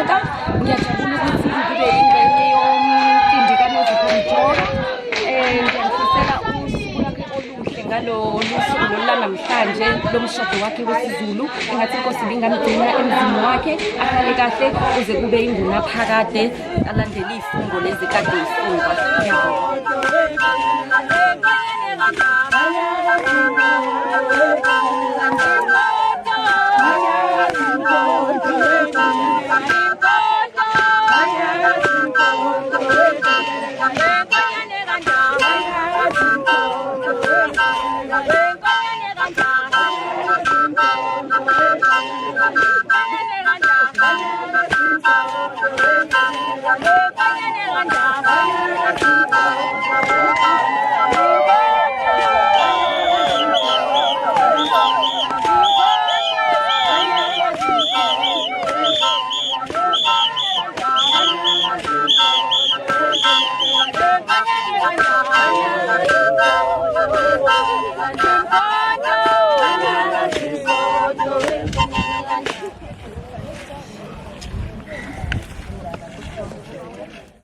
Mjoka. Ngiyajabula ukuthi ngibe ingxenye yomcimbi kaNozipho Mjoka. Ngiyamfisela usuku lwakhe oluhle ngalolu suku lanamhlanje lomshado wakhe wesiZulu. Engathi inkosi ibingamgcina emzini wakhe, ahlale kahle kuze kube ingunaphakade, alandele iy'fungo lezi kade yifungwa. Ngiyabonga.